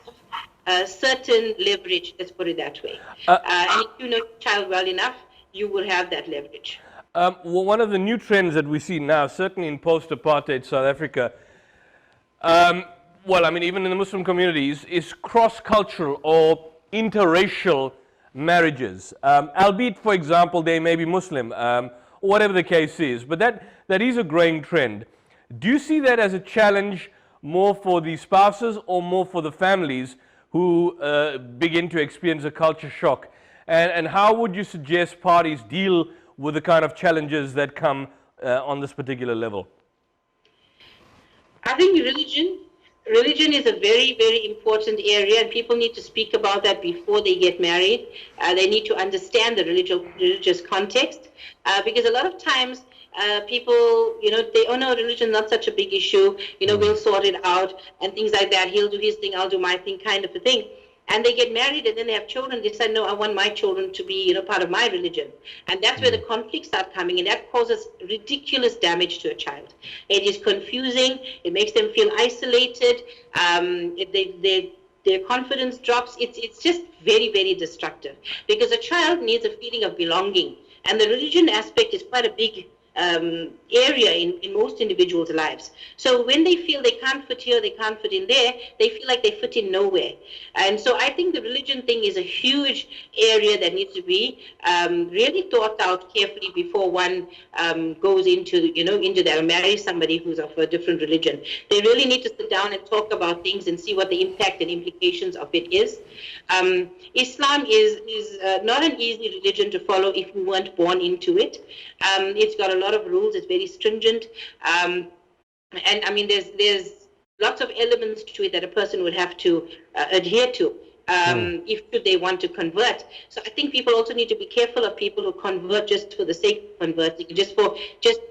a certain leverage, let's put it that way. And if you know your child well enough, you will have that leverage. Well, one of the new trends that we see now, certainly in post-apartheid South Africa, even in the Muslim communities, is cross-cultural or interracial marriages. Albeit, for example, they may be Muslim, or whatever the case is. But that is a growing trend. Do you see that as a challenge more for the spouses or more for the families who begin to experience a culture shock? And how would you suggest parties deal with the kind of challenges that come on this particular level? I think religion is a very, very important area, and people need to speak about that before they get married. They need to understand the religious context, because a lot of times people, they, oh no, religion is not such a big issue, we'll sort it out, and things like that. He'll do his thing, I'll do my thing, kind of a thing. And they get married and then they have children. They say, no, I want my children to be, part of my religion. And that's where the conflicts start coming, and that causes ridiculous damage to a child. It is confusing. It makes them feel isolated. Their confidence drops. It's just very, very destructive, because a child needs a feeling of belonging. And the religion aspect is quite a big area in most individuals' lives. So when they feel they can't fit here, they can't fit in there, they feel like they fit in nowhere. And so I think the religion thing is a huge area that needs to be really thought out carefully before one goes into that, or marries somebody who's of a different religion. They really need to sit down and talk about things and see what the impact and implications of it is. Islam is not an easy religion to follow if you weren't born into it. It's got a lot of rules. It's very stringent, and I mean, there's lots of elements to it that a person would have to adhere to if they want to convert. So I think people also need to be careful of people who convert just for the sake of converting, just for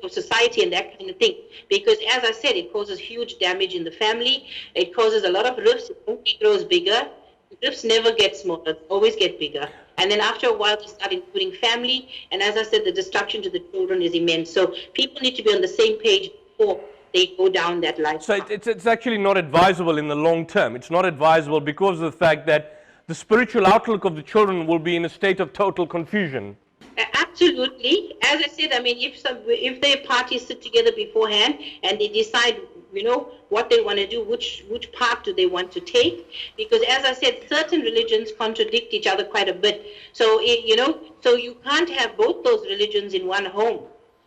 society and that kind of thing. Because as I said, it causes huge damage in the family. It causes a lot of rifts. It only grows bigger. Rifts never get smaller, they always get bigger. And then after a while, they start including family. And as I said, the destruction to the children is immense. So people need to be on the same page before they go down that line. So it's actually not advisable in the long term. It's not advisable because of the fact that the spiritual outlook of the children will be in a state of total confusion. Absolutely. As I said, I mean, if their parties sit together beforehand and they decide, what they want to do, which path do they want to take? Because as I said, certain religions contradict each other quite a bit. So, so you can't have both those religions in one home.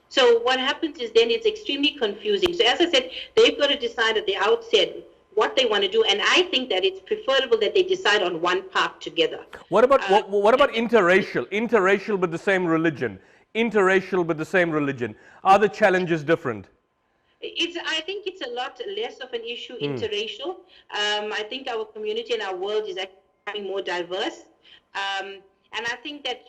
So what happens is then it's extremely confusing. So as I said, they've got to decide at the outset what they want to do, and I think that it's preferable that they decide on one path together. What about interracial? Interracial but the same religion. Interracial but the same religion. Are the challenges different? I think it's a lot less of an issue, interracial. I think our community and our world is actually becoming more diverse. And I think that,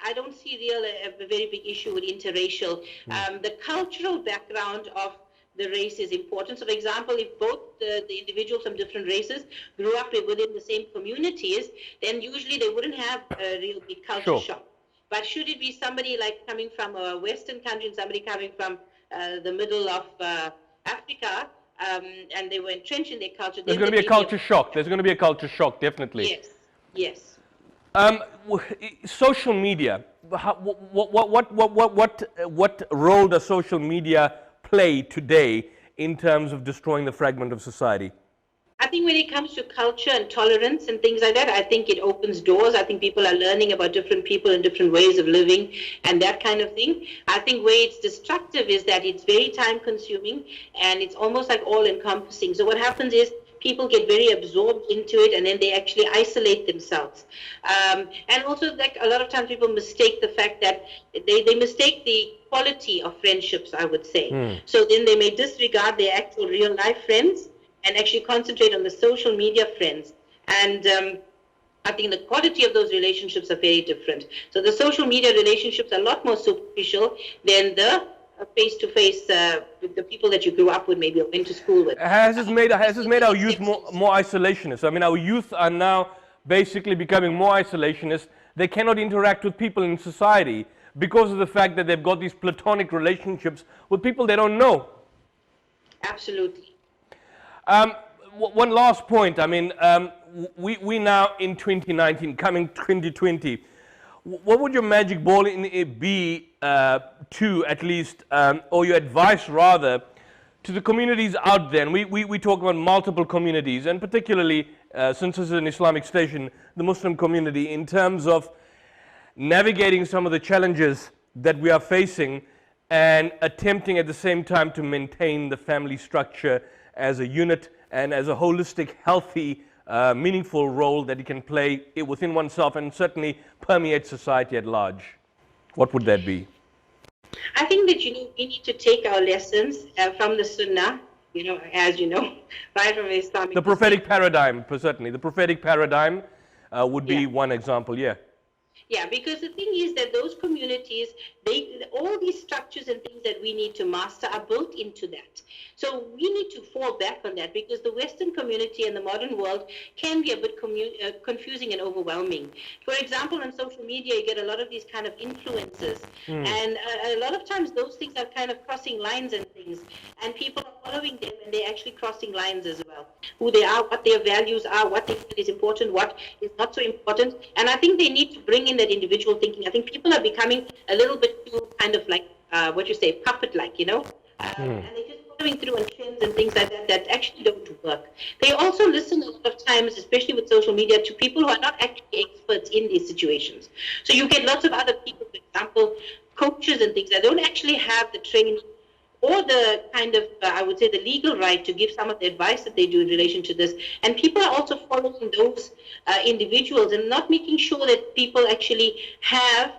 I don't see a very big issue with interracial. The cultural background of the race is important. So, for example, if both the individuals from different races grew up within the same communities, then usually they wouldn't have a real big culture shock. But should it be somebody like coming from a Western country and somebody coming from the middle of Africa, and they were entrenched in their culture, there's going to be a culture shock. There's going to be a culture shock, definitely. Yes. Social media. What role does social media play today in terms of destroying the fragment of society? I think when it comes to culture and tolerance and things like that, I think it opens doors. I think people are learning about different people and different ways of living and that kind of thing. I think where it's destructive is that it's very time consuming and it's almost like all encompassing. So what happens is people get very absorbed into it and then they actually isolate themselves. And also, like, a lot of times people mistake the fact that they mistake the quality of friendships, I would say. So then they may disregard their actual real life friends and actually concentrate on the social media friends. And I think the quality of those relationships are very different. So the social media relationships are a lot more superficial than the face-to-face with the people that you grew up with, maybe, or went to school with. Has this made our youth more isolationist? I mean, our youth are now basically becoming more isolationist. They cannot interact with people in society because of the fact that they've got these platonic relationships with people they don't know. Absolutely. One last point. I mean, we now in 2019, coming 2020. What would your magic ball be to, at least, or your advice rather, to the communities out there? And we talk about multiple communities, and particularly, since this is an Islamic station, the Muslim community, in terms of navigating some of the challenges that we are facing and attempting at the same time to maintain the family structure as a unit and as a holistic, healthy, meaningful role that it can play within oneself and certainly permeate society at large. What would that be? I think that, we need to take our lessons from the Sunnah, as you know, right from Islamic. The prophetic paradigm, certainly. The prophetic paradigm would be one example, yeah. Yeah, because the thing is that those communities, all these structures and things that we need to master are built into that. So we need to fall back on that, because the Western community and the modern world can be a bit confusing and overwhelming. For example, on social media, you get a lot of these kind of influencers, and a lot of times those things are kind of crossing lines and things, and people are following them, and they're actually crossing lines as well. Who they are, what their values are, what they feel is important, what is not so important, and I think they need to bring in that individual thinking. I think people are becoming a little bit too kind of like, puppet-like, and they're just following through on trends and things like that actually don't work. They also listen a lot of times, especially with social media, to people who are not actually experts in these situations. So you get lots of other people, for example, coaches and things that don't actually have the training or the kind of, I would say, the legal right to give some of the advice that they do in relation to this. And people are also following those individuals and not making sure that people actually have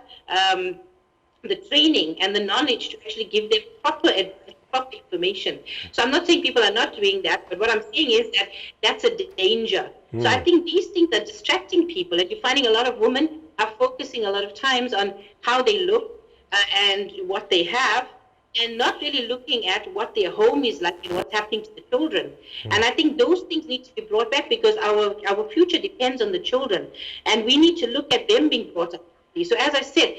the training and the knowledge to actually give them proper advice, proper information. So I'm not saying people are not doing that, but what I'm saying is that that's a danger. So I think these things are distracting people, and you're finding a lot of women are focusing a lot of times on how they look and what they have, and not really looking at what their home is like and what's happening to the children. And I think those things need to be brought back, because our future depends on the children, and we need to look at them being brought up. So as I said,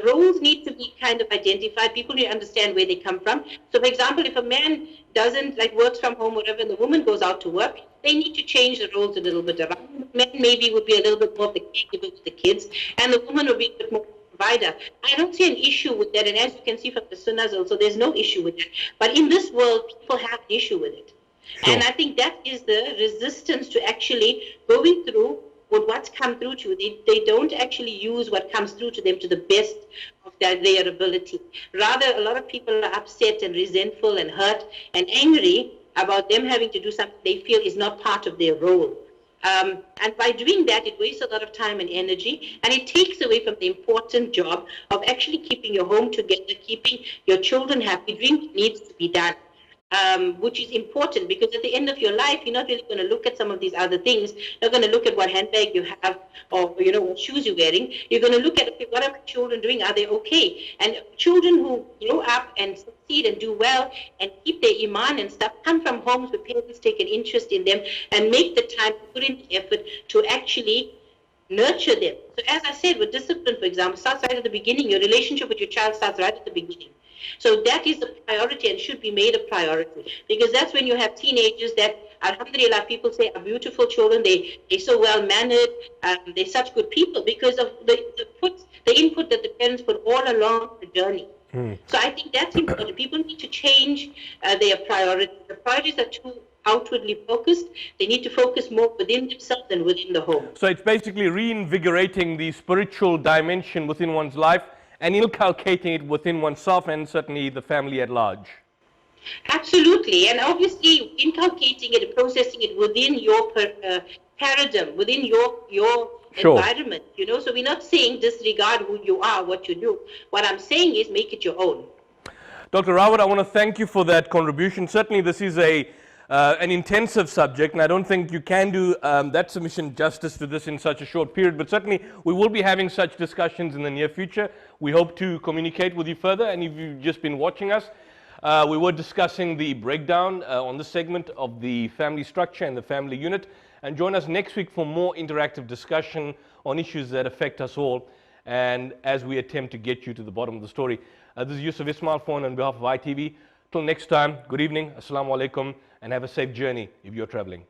roles need to be kind of identified. People need to understand where they come from. So for example, if a man doesn't works from home or whatever, and the woman goes out to work, they need to change the roles a little bit around. Men maybe would be a little bit more of the caregiver with the kids, and the woman would be a bit more provider. I don't see an issue with that, and as you can see from the Sunnahs also, there's no issue with that. But in this world, people have an issue with it. Sure. And I think that is the resistance to actually going through with what's come through to you. They don't actually use what comes through to them to the best of their ability. Rather, a lot of people are upset and resentful and hurt and angry about them having to do something they feel is not part of their role. And by doing that, it wastes a lot of time and energy, and it takes away from the important job of actually keeping your home together, keeping your children happy, doing what needs to be done. Which is important, because at the end of your life, you're not really going to look at some of these other things. You're not going to look at what handbag you have or what shoes you're wearing. You're going to look at, okay, what are my children doing? Are they okay? And children who grow up and succeed and do well and keep their iman and stuff come from homes where parents take an interest in them and make the time, put in the effort to actually nurture them. So as I said, with discipline, for example, starts right at the beginning. Your relationship with your child starts right at the beginning. So that is a priority and should be made a priority, because that's when you have teenagers that, alhamdulillah, people say are beautiful children. They're so well mannered. They're such good people because of the input that the parents put all along the journey. So I think that's important. People need to change their priorities. The priorities are too outwardly focused. They need to focus more within themselves and within the home. So it's basically reinvigorating the spiritual dimension within one's life and inculcating it within oneself and certainly the family at large. Absolutely, and obviously inculcating it and processing it within your paradigm, within your environment. So we're not saying disregard who you are, what you do. What I'm saying is make it your own. Dr. Rawat, I want to thank you for that contribution. Certainly this is an intensive subject, and I don't think you can do that submission justice to this in such a short period, but certainly we will be having such discussions in the near future. We hope to communicate with you further, and if you've just been watching us, we were discussing the breakdown on this segment of the family structure and the family unit, and join us next week for more interactive discussion on issues that affect us all, and as we attempt to get you to the bottom of the story. This is Yusuf Ismail on behalf of ITV. Till next time, good evening, assalamu alaikum, and have a safe journey if you're traveling.